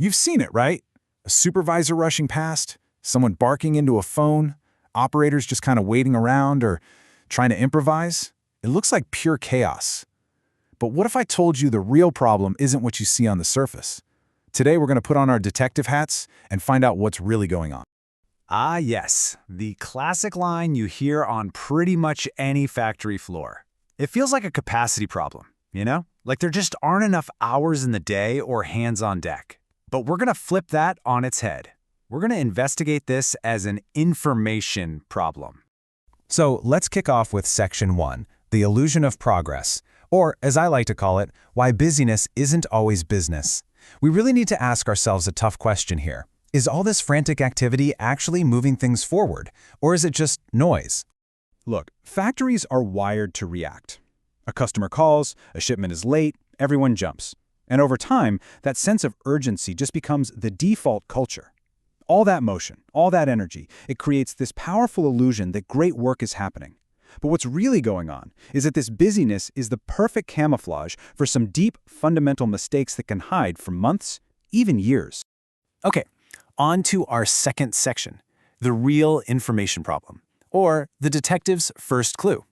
You've seen it, right? A supervisor rushing past, someone barking into a phone, operators just kind of waiting around or trying to improvise. It looks like pure chaos. But what if I told you the real problem isn't what you see on the surface? Today we're going to put on our detective hats and find out what's really going on. Ah, yes, the classic line you hear on pretty much any factory floor. It feels like a capacity problem, you know? Like there just aren't enough hours in the day or hands on deck. But we're going to flip that on its head. We're going to investigate this as an information problem. So let's kick off with Section 1, the illusion of progress, or as I like to call it, why busyness isn't always business. We really need to ask ourselves a tough question here. Is all this frantic activity actually moving things forward, or is it just noise? Look, factories are wired to react. A customer calls, a shipment is late, everyone jumps. And over time, that sense of urgency just becomes the default culture. All that motion, all that energy, it creates this powerful illusion that great work is happening. But what's really going on is that this busyness is the perfect camouflage for some deep, fundamental mistakes that can hide for months, even years. Okay, on to our second section, the real information problem, or the detective's first clue.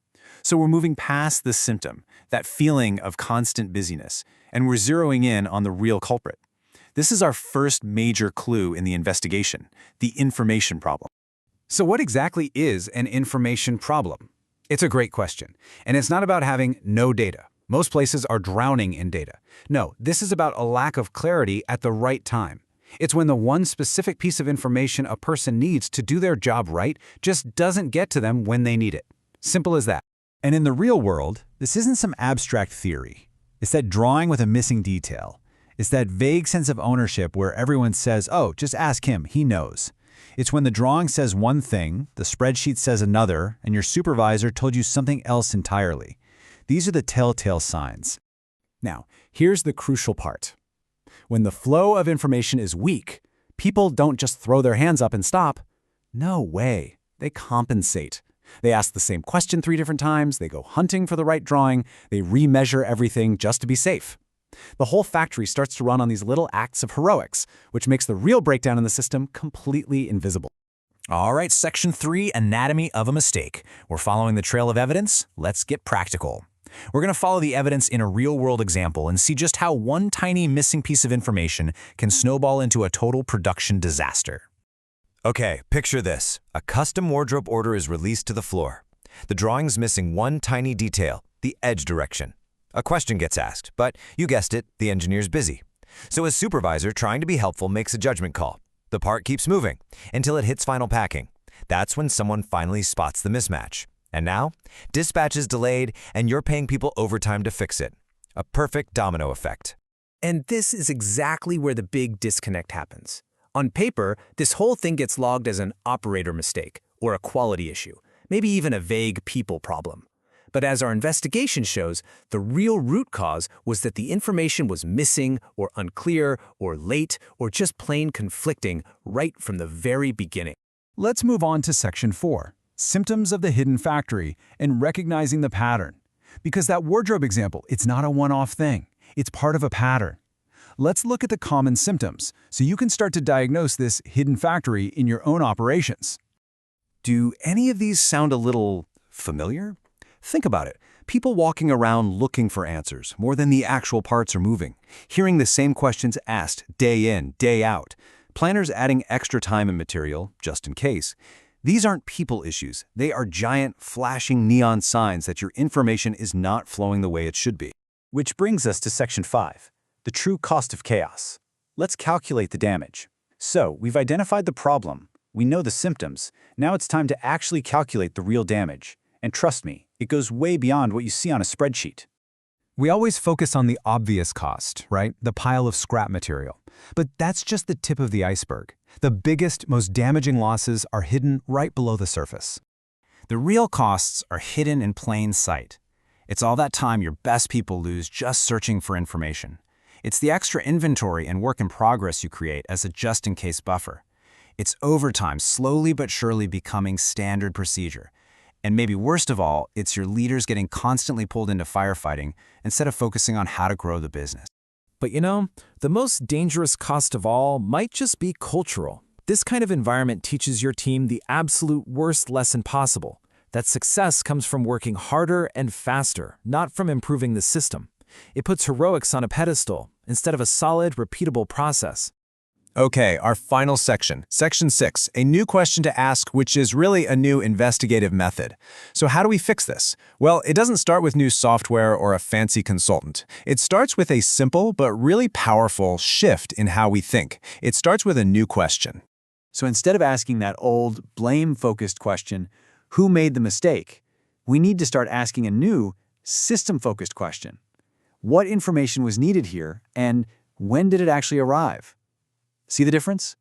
So we're moving past the symptom, that feeling of constant busyness, and we're zeroing in on the real culprit. This is our first major clue in the investigation, the information problem. So what exactly is an information problem? It's a great question, and it's not about having no data. Most places are drowning in data. No, this is about a lack of clarity at the right time. It's when the one specific piece of information a person needs to do their job right just doesn't get to them when they need it. Simple as that. And in the real world, this isn't some abstract theory. It's that drawing with a missing detail. It's that vague sense of ownership where everyone says, oh, just ask him, he knows. It's when the drawing says one thing, the spreadsheet says another, and your supervisor told you something else entirely. These are the telltale signs. Now, here's the crucial part. When the flow of information is weak, people don't just throw their hands up and stop. No way. They compensate. They ask the same question 3 different times, they go hunting for the right drawing, they remeasure everything just to be safe. The whole factory starts to run on these little acts of heroics, which makes the real breakdown in the system completely invisible. All right, Section 3, Anatomy of a Mistake. We're following the trail of evidence. Let's get practical. We're going to follow the evidence in a real-world example and see just how one tiny missing piece of information can snowball into a total production disaster. Okay, picture this. A custom wardrobe order is released to the floor. The drawing's missing one tiny detail, the edge direction. A question gets asked, but you guessed it, the engineer's busy. So his supervisor, trying to be helpful, makes a judgment call. The part keeps moving until it hits final packing. That's when someone finally spots the mismatch. And now, dispatch is delayed and you're paying people overtime to fix it. A perfect domino effect. And this is exactly where the big disconnect happens. On paper, this whole thing gets logged as an operator mistake or a quality issue, maybe even a vague people problem. But as our investigation shows, the real root cause was that the information was missing or unclear or late or just plain conflicting right from the very beginning. Let's move on to Section 4, Symptoms of the Hidden Factory and Recognizing the Pattern. Because that wardrobe example, it's not a one-off thing. It's part of a pattern. Let's look at the common symptoms so you can start to diagnose this hidden factory in your own operations. Do any of these sound a little familiar? Think about it. People walking around looking for answers more than the actual parts are moving, hearing the same questions asked day in, day out. Planners adding extra time and material, just in case. These aren't people issues. They are giant, flashing neon signs that your information is not flowing the way it should be. Which brings us to Section 5, the true cost of chaos. Let's calculate the damage. So, we've identified the problem. We know the symptoms. Now it's time to actually calculate the real damage. And trust me, it goes way beyond what you see on a spreadsheet. We always focus on the obvious cost, right? The pile of scrap material. But that's just the tip of the iceberg. The biggest, most damaging losses are hidden right below the surface. The real costs are hidden in plain sight. It's all that time your best people lose just searching for information. It's the extra inventory and work in progress you create as a just-in-case buffer. It's overtime slowly but surely becoming standard procedure. And maybe worst of all, it's your leaders getting constantly pulled into firefighting instead of focusing on how to grow the business. But you know, the most dangerous cost of all might just be cultural. This kind of environment teaches your team the absolute worst lesson possible, that success comes from working harder and faster, not from improving the system. It puts heroics on a pedestal instead of a solid, repeatable process. Okay, our final section, Section 6, a new question to ask, which is really a new investigative method. So how do we fix this? Well, it doesn't start with new software or a fancy consultant. It starts with a simple but really powerful shift in how we think. It starts with a new question. So instead of asking that old, blame-focused question, who made the mistake, we need to start asking a new, system-focused question. What information was needed here, and when did it actually arrive? See the difference?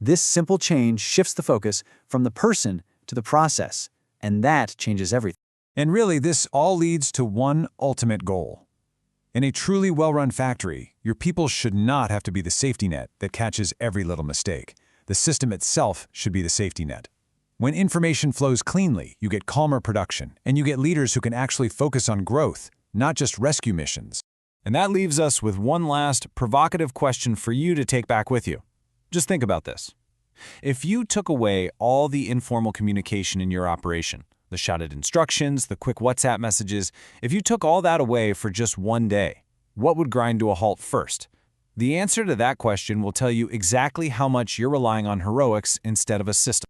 This simple change shifts the focus from the person to the process, and that changes everything. And really, this all leads to one ultimate goal. In a truly well-run factory, your people should not have to be the safety net that catches every little mistake. The system itself should be the safety net. When information flows cleanly, you get calmer production, and you get leaders who can actually focus on growth, not just rescue missions. And that leaves us with one last provocative question for you to take back with you. Just think about this. If you took away all the informal communication in your operation, the shouted instructions, the quick WhatsApp messages, if you took all that away for just one day, what would grind to a halt first? The answer to that question will tell you exactly how much you're relying on heroics instead of a system.